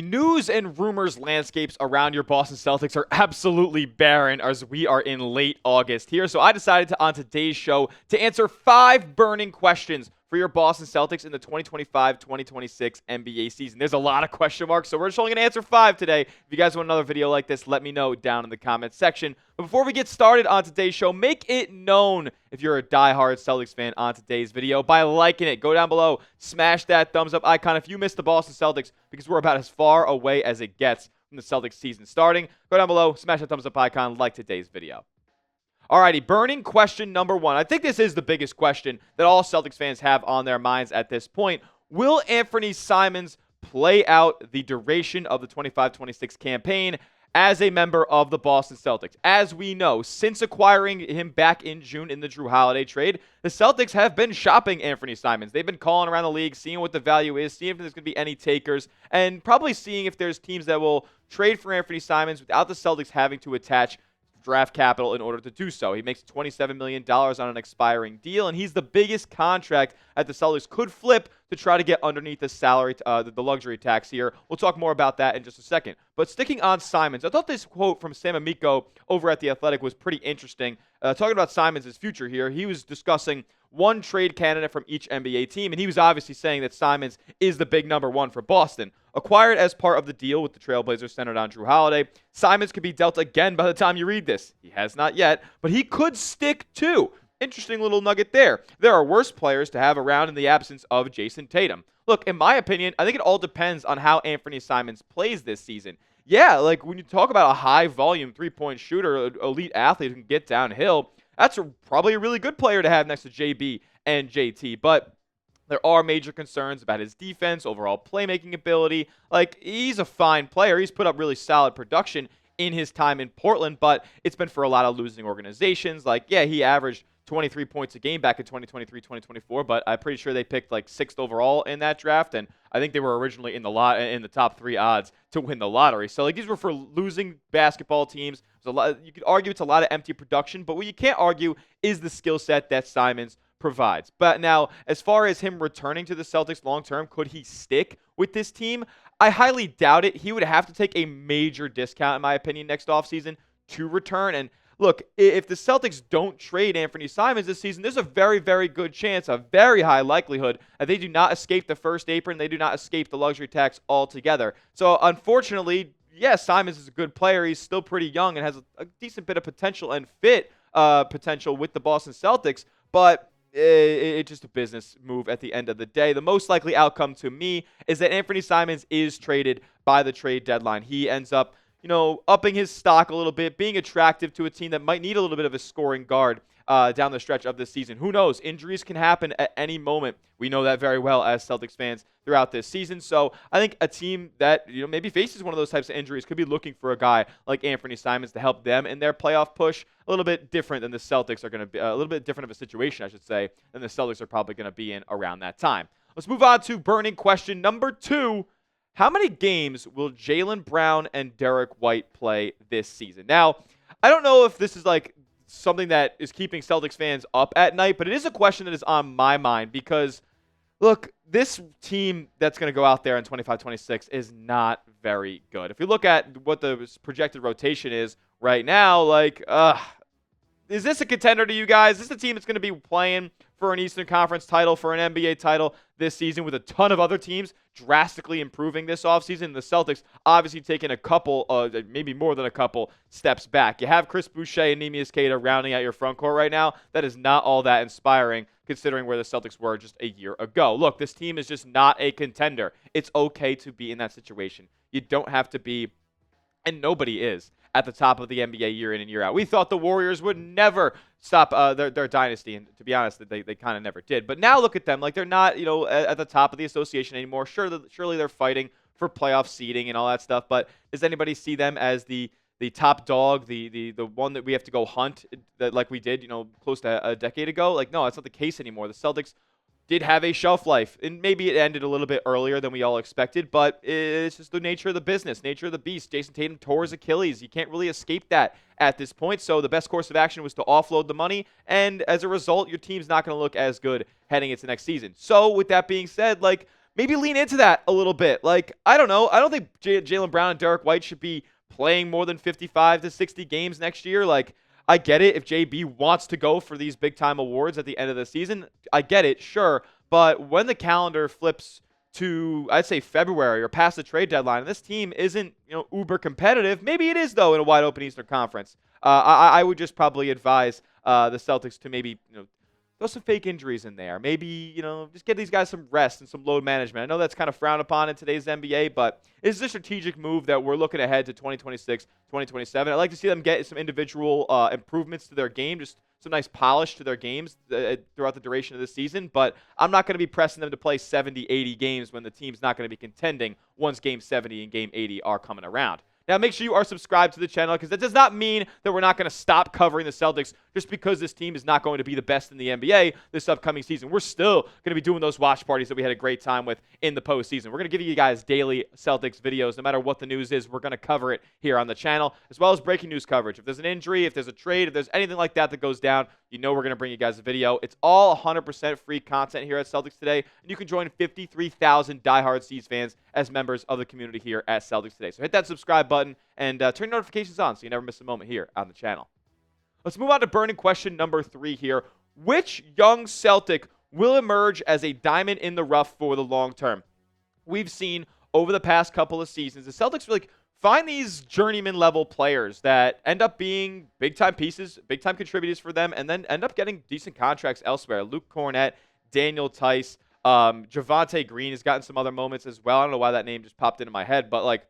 The news and rumors landscapes around your Boston Celtics are absolutely barren as we are in late August here. So I decided on today's show to answer 5 burning questions for your Boston Celtics in the 2025-2026 NBA season. There's a lot of question marks, so we're just only going to answer 5 today. If you guys want another video like this, let me know down in the comments section. But before we get started on today's show, make it known if you're a diehard Celtics fan on today's video by liking it. Go down below, smash that thumbs up icon if you missed the Boston Celtics, because we're about as far away as it gets from the Celtics season starting. Go down below, smash that thumbs up icon, like today's video. Alrighty, burning question number 1. I think this is the biggest question that all Celtics fans have on their minds at this point. Will Anfernee Simons play out the duration of the 25-26 campaign as a member of the Boston Celtics? As we know, since acquiring him back in June in the Jrue Holiday trade, the Celtics have been shopping Anfernee Simons. They've been calling around the league, seeing what the value is, seeing if there's going to be any takers, and probably seeing if there's teams that will trade for Anfernee Simons without the Celtics having to attach draft capital in order to do so. He makes $27 million on an expiring deal, and he's the biggest contract that the Celtics could flip to try to get underneath the salary, the luxury tax here. We'll talk more about that in just a second. But sticking on Simons, I thought this quote from Sam Amico over at The Athletic was pretty interesting. Talking about Simons' future here, he was discussing one trade candidate from each NBA team, and he was obviously saying that Simons is the big number 1 for Boston. Acquired as part of the deal with the Trailblazers centered on Jrue Holiday, Simons could be dealt again by the time you read this. He has not yet, but he could stick too. Interesting little nugget there. There are worse players to have around in the absence of Jayson Tatum. Look, in my opinion, I think it all depends on how Anfernee Simons plays this season. Yeah, like when you talk about a high-volume three-point shooter, elite athlete who can get downhill, that's probably a really good player to have next to JB and JT, but there are major concerns about his defense, overall playmaking ability. Like, he's a fine player. He's put up really solid production in his time in Portland, but it's been for a lot of losing organizations. Like, yeah, he averaged 23 points a game back in 2023-2024, but I'm pretty sure they picked like 6th overall in that draft, and I think they were originally in the top 3 odds to win the lottery. So like these were for losing basketball teams. There's a lot, you could argue it's a lot of empty production, but what you can't argue is the skill set that Simons provides. But now, as far as him returning to the Celtics long term, could he stick with this team? I highly doubt it. He would have to take a major discount, in my opinion, next offseason to return. And look, if the Celtics don't trade Anfernee Simons this season, there's a very, very good chance, a very high likelihood, that they do not escape the first apron. They do not escape the luxury tax altogether. So, unfortunately, yes, Simons is a good player. He's still pretty young and has a decent bit of potential and fit potential with the Boston Celtics, but it's just a business move at the end of the day. The most likely outcome to me is that Anfernee Simons is traded by the trade deadline. He ends up upping his stock a little bit, being attractive to a team that might need a little bit of a scoring guard down the stretch of this season. Who knows? Injuries can happen at any moment. We know that very well as Celtics fans throughout this season. So I think a team that maybe faces one of those types of injuries could be looking for a guy like Anfernee Simons to help them in their playoff push. A little bit different than the Celtics are going to be, a little bit different of a situation, I should say, than the Celtics are probably going to be in around that time. Let's move on to burning question number 2. How many games will Jaylen Brown and Derrick White play this season? Now, I don't know if this is like something that is keeping Celtics fans up at night, but it is a question that is on my mind because, look, this team that's going to go out there in 25-26 is not very good. If you look at what the projected rotation is right now, like, is this a contender to you guys? Is this a team that's going to be playing for an Eastern Conference title, for an NBA title this season with a ton of other teams drastically improving this offseason? The Celtics obviously taking a couple, maybe more than a couple steps back. You have Chris Boucher and Neemias Queta rounding out your front court right now. That is not all that inspiring considering where the Celtics were just a year ago. Look, this team is just not a contender. It's okay to be in that situation. You don't have to be, and nobody is, at the top of the NBA year in and year out. We thought the Warriors would never stop their dynasty, and to be honest, they kind of never did. But now look at them. Like, they're not, at the top of the association anymore. Surely they're fighting for playoff seeding and all that stuff, but does anybody see them as the top dog, the one that we have to go hunt like we did, close to a decade ago? Like, no, that's not the case anymore. The Celtics did have a shelf life, and maybe it ended a little bit earlier than we all expected, but it's just the nature of the business, nature of the beast. Jayson Tatum tore his Achilles. You can't really escape that at this point, so the best course of action was to offload the money, and as a result, your team's not going to look as good heading into next season. So with that being said, like, maybe lean into that a little bit. Like, I don't know. I don't think Jaylen Brown and Derrick White should be playing more than 55 to 60 games next year. Like, I get it if JB wants to go for these big-time awards at the end of the season. I get it, sure. But when the calendar flips to, I'd say, February or past the trade deadline, and this team isn't, uber competitive. Maybe it is, though, in a wide open Eastern Conference. I would just probably advise the Celtics to maybe, throw some fake injuries in there. Maybe, just get these guys some rest and some load management. I know that's kind of frowned upon in today's NBA, but it's a strategic move that we're looking ahead to 2026, 2027. I'd like to see them get some individual improvements to their game, just some nice polish to their games throughout the duration of the season. But I'm not going to be pressing them to play 70, 80 games when the team's not going to be contending once Game 70 and Game 80 are coming around. Now, make sure you are subscribed to the channel because that does not mean that we're not going to stop covering the Celtics just because this team is not going to be the best in the NBA this upcoming season. We're still going to be doing those watch parties that we had a great time with in the postseason. We're going to give you guys daily Celtics videos. No matter what the news is, we're going to cover it here on the channel, as well as breaking news coverage. If there's an injury, if there's a trade, if there's anything like that that goes down, we're going to bring you guys a video. It's all 100% free content here at Celtics Today, and you can join 53,000 diehard C's fans as members of the community here at Celtics Today. So hit that subscribe button and turn notifications on so you never miss a moment here on the channel. Let's move on to burning question number 3 here. Which young Celtic will emerge as a diamond in the rough for the long term? We've seen over the past couple of seasons, the Celtics really find these journeyman level players that end up being big-time pieces, big-time contributors for them, and then end up getting decent contracts elsewhere. Luke Cornett, Daniel Tice, Javonte Green has gotten some other moments as well. I don't know why that name just popped into my head, but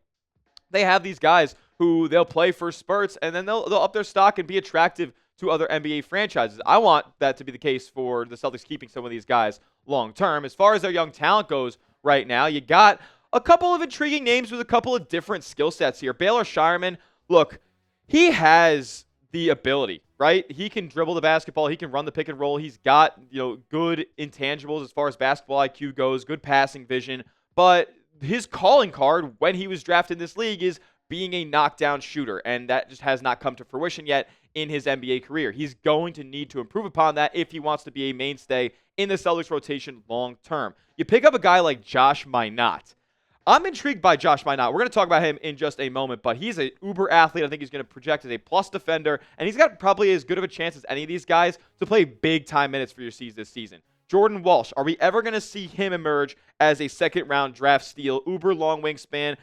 they have these guys who they'll play for spurts, and then they'll up their stock and be attractive to other NBA franchises. I want that to be the case for the Celtics keeping some of these guys long term. As far as their young talent goes right now, you got a couple of intriguing names with a couple of different skill sets here. Baylor Shireman, look, he has the ability, right? He can dribble the basketball. He can run the pick and roll. He's got, good intangibles as far as basketball IQ goes, good passing vision. But his calling card when he was drafted in this league is being a knockdown shooter, and that just has not come to fruition yet in his NBA career. He's going to need to improve upon that if he wants to be a mainstay in the Celtics rotation long term. You pick up a guy like Josh Minott. I'm intrigued by Josh Minott. We're going to talk about him in just a moment, but he's an uber athlete. I think he's going to project as a plus defender, and he's got probably as good of a chance as any of these guys to play big-time minutes for your C's this season. Jordan Walsh, are we ever going to see him emerge as a second-round draft steal? Uber long wingspan,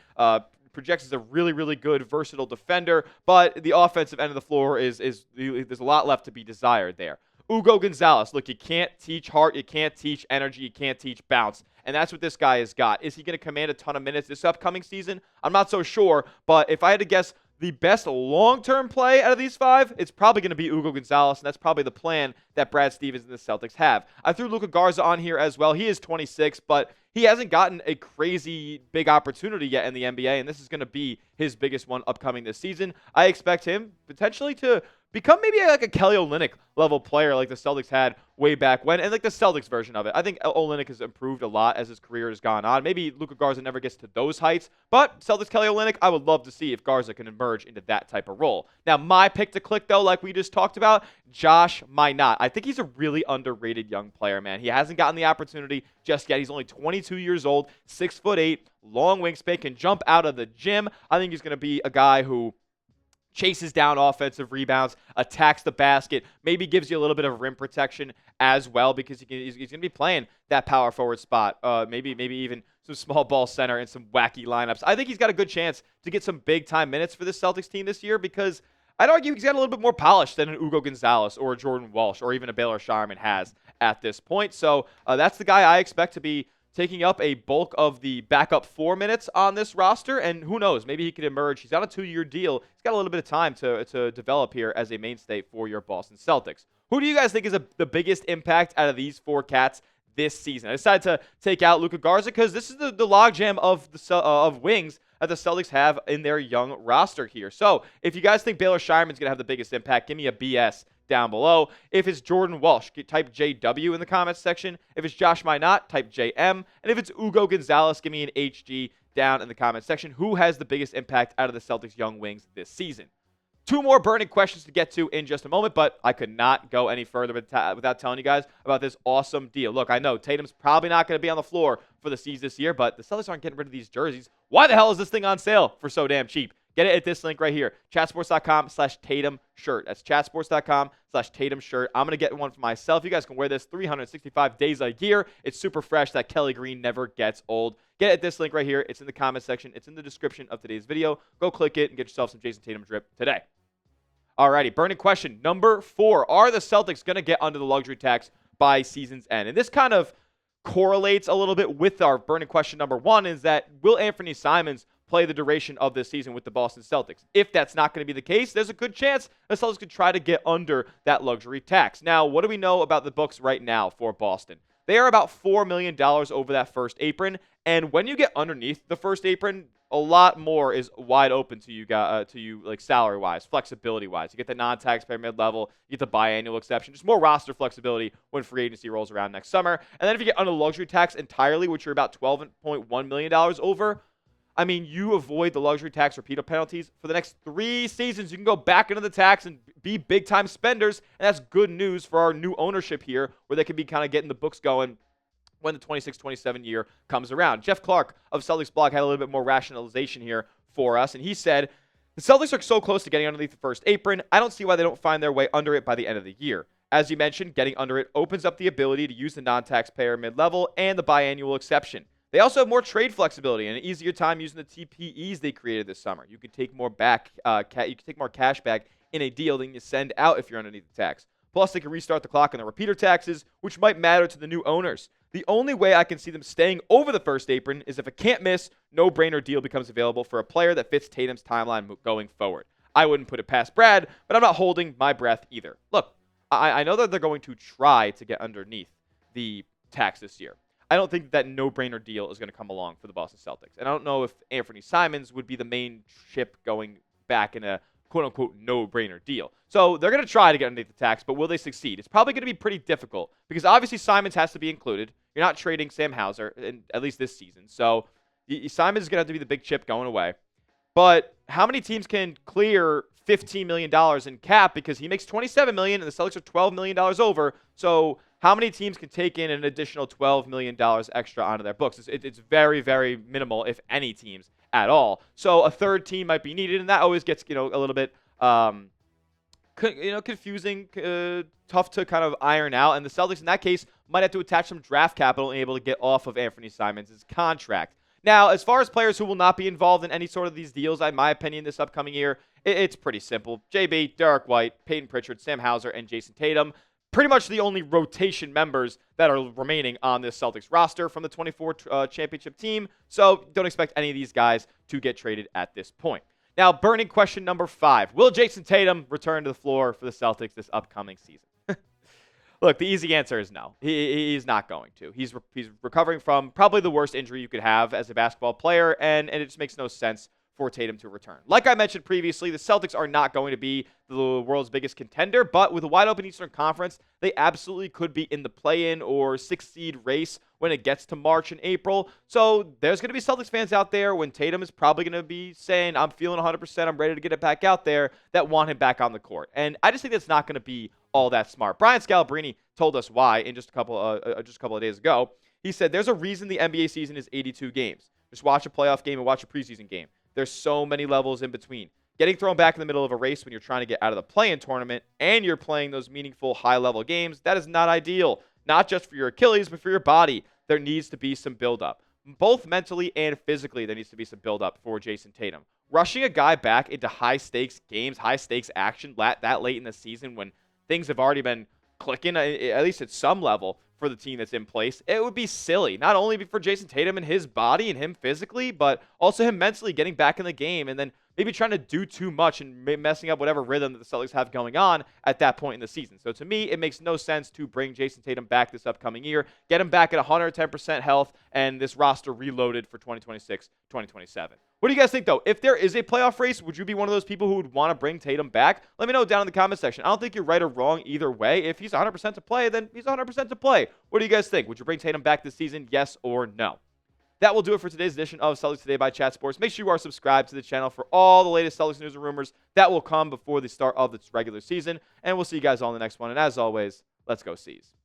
projects as a really, really good, versatile defender, but the offensive end of the floor is there's a lot left to be desired there. Ugo Gonzalez, look, you can't teach heart, you can't teach energy, you can't teach bounce, and that's what this guy has got. Is he going to command a ton of minutes this upcoming season? I'm not so sure, but if I had to guess the best long-term play out of these 5, it's probably going to be Ugo Gonzalez, and that's probably the plan that Brad Stevens and the Celtics have. I threw Luka Garza on here as well. He is 26, but he hasn't gotten a crazy big opportunity yet in the NBA, and this is going to be his biggest one upcoming this season. I expect him potentially to become maybe like a Kelly Olynyk level player like the Celtics had way back when, and like the Celtics version of it. I think Olynyk has improved a lot as his career has gone on. Maybe Luka Garza never gets to those heights, but Celtics Kelly Olynyk, I would love to see if Garza can emerge into that type of role. Now, my pick to click, though, like we just talked about, Josh Minott. I think he's a really underrated young player, man. He hasn't gotten the opportunity just yet. He's only 22 years old, 6'8", long wingspan, can jump out of the gym. I think he's going to be a guy who chases down offensive rebounds, attacks the basket, maybe gives you a little bit of rim protection as well because he's going to be playing that power forward spot, maybe even some small ball center and some wacky lineups. I think he's got a good chance to get some big-time minutes for this Celtics team this year because I'd argue he's got a little bit more polish than an Ugo Gonzalez or a Jordan Walsh or even a Baylor Shireman has at this point. So that's the guy I expect to be taking up a bulk of the backup 4 minutes on this roster, and who knows, maybe he could emerge. He's on a 2-year deal. He's got a little bit of time to develop here as a mainstay for your Boston Celtics. Who do you guys think is the biggest impact out of these 4 cats this season? I decided to take out Luka Garza because this is the logjam of wings that the Celtics have in their young roster here. So if you guys think Baylor Shireman's going to have the biggest impact, give me a BS down below. If it's Jordan Walsh, type JW in the comments section. If it's Josh Minott, type JM. And if it's Ugo Gonzalez, give me an HG down in the comments section. Who has the biggest impact out of the Celtics young wings this season? 2 more burning questions to get to in just a moment, but I could not go any further without telling you guys about this awesome deal. Look, I know Tatum's probably not going to be on the floor for the C's this year, but the Celtics aren't getting rid of these jerseys. Why the hell is this thing on sale for so damn cheap? Get it at this link right here, chatsports.com/Tatum shirt. That's chatsports.com/Tatum shirt. I'm going to get one for myself. You guys can wear this 365 days a year. It's super fresh. That Kelly green never gets old. Get it at this link right here. It's in the comment section. It's in the description of today's video. Go click it and get yourself some Jayson Tatum drip today. Alrighty, burning question number 4. Are the Celtics going to get under the luxury tax by season's end? And this kind of correlates a little bit with our burning question number 1, is that will Anfernee Simons play the duration of this season with the Boston Celtics? If that's not going to be the case, there's a good chance the Celtics could try to get under that luxury tax. Now, what do we know about the books right now for Boston? They are about $4 million over that first apron, and when you get underneath the first apron, a lot more is wide open to you, like salary-wise, flexibility-wise. You get the non-taxpayer mid-level, you get the biannual exception, just more roster flexibility when free agency rolls around next summer. And then if you get under the luxury tax entirely, which you're about $12.1 million over, I mean, you avoid the luxury tax repeat penalties for the next 3 seasons. You can go back into the tax and be big-time spenders, and that's good news for our new ownership here, where they can be kind of getting the books going when the 26-27 year comes around. Jeff Clark of Celtics Blog had a little bit more rationalization here for us, and he said, the Celtics are so close to getting underneath the first apron, I don't see why they don't find their way under it by the end of the year. As you mentioned, getting under it opens up the ability to use the non-taxpayer mid-level and the biannual exception. They also have more trade flexibility and an easier time using the TPEs they created this summer. You can take more cash back in a deal than you send out if you're underneath the tax. Plus, they can restart the clock on the repeater taxes, which might matter to the new owners. The only way I can see them staying over the first apron is if a can't-miss, no-brainer deal becomes available for a player that fits Tatum's timeline going forward. I wouldn't put it past Brad, but I'm not holding my breath either. Look, I know that they're going to try to get underneath the tax this year. I don't think that no-brainer deal is going to come along for the Boston Celtics. And I don't know if Anfernee Simons would be the main ship going back in a quote-unquote no-brainer deal. So they're going to try to get underneath the tax, but will they succeed? It's probably going to be pretty difficult because obviously Simons has to be included. You're not trading Sam Hauser, at least this season. So Simons is going to have to be the big chip going away. But how many teams can clear $15 million in cap because he makes $27 million and the Celtics are $12 million over? So how many teams can take in an additional $12 million extra onto their books? It's very, very minimal, if any teams at all. So a third team might be needed, and that always gets a little bit confusing, tough to kind of iron out. And the Celtics, in that case, might have to attach some draft capital and be able to get off of Anfernee Simons' contract. Now, as far as players who will not be involved in any sort of these deals, in my opinion, this upcoming year, it's pretty simple. JB, Derrick White, Peyton Pritchard, Sam Hauser, and Jayson Tatum. Pretty much the only rotation members that are remaining on this Celtics roster from the 24 championship team. So don't expect any of these guys to get traded at this point. Now, burning question number 5. Will Jayson Tatum return to the floor for the Celtics this upcoming season? Look, the easy answer is no. He's not going to. He's recovering from probably the worst injury you could have as a basketball player, and it just makes no sense for Tatum to return. Like I mentioned previously, the Celtics are not going to be the world's biggest contender, but with a wide-open Eastern Conference, they absolutely could be in the play-in or 6th seed race when it gets to March and April. So there's going to be Celtics fans out there when Tatum is probably going to be saying, I'm feeling 100%, I'm ready to get it back out there, that want him back on the court. And I just think that's not going to be all that smart. Brian Scalabrine told us why in just a couple of days ago. He said, there's a reason the NBA season is 82 games. Just watch a playoff game and watch a preseason game. There's so many levels in between. Getting thrown back in the middle of a race when you're trying to get out of the play-in tournament and you're playing those meaningful high-level games, that is not ideal. Not just for your Achilles, but for your body. There needs to be some build-up. Both mentally and physically, there needs to be some build-up for Jayson Tatum. Rushing a guy back into high-stakes games, high-stakes action that late in the season when things have already been clicking, at least at some level, for the team that's in place, it would be silly. Not only for Jayson Tatum and his body and him physically, but also him mentally getting back in the game and then maybe trying to do too much and messing up whatever rhythm that the Celtics have going on at that point in the season. So to me, it makes no sense to bring Jayson Tatum back this upcoming year, get him back at 110% health, and this roster reloaded for 2026, 2027. What do you guys think, though? If there is a playoff race, would you be one of those people who would want to bring Tatum back? Let me know down in the comment section. I don't think you're right or wrong either way. If he's 100% to play, then he's 100% to play. What do you guys think? Would you bring Tatum back this season, yes or no? that will do it for today's edition of Celtics Today by Chat Sports. Make sure you are subscribed to the channel for all the latest Celtics news and rumors that will come before the start of the regular season. And we'll see you guys all in the next one. And as always, let's go C's.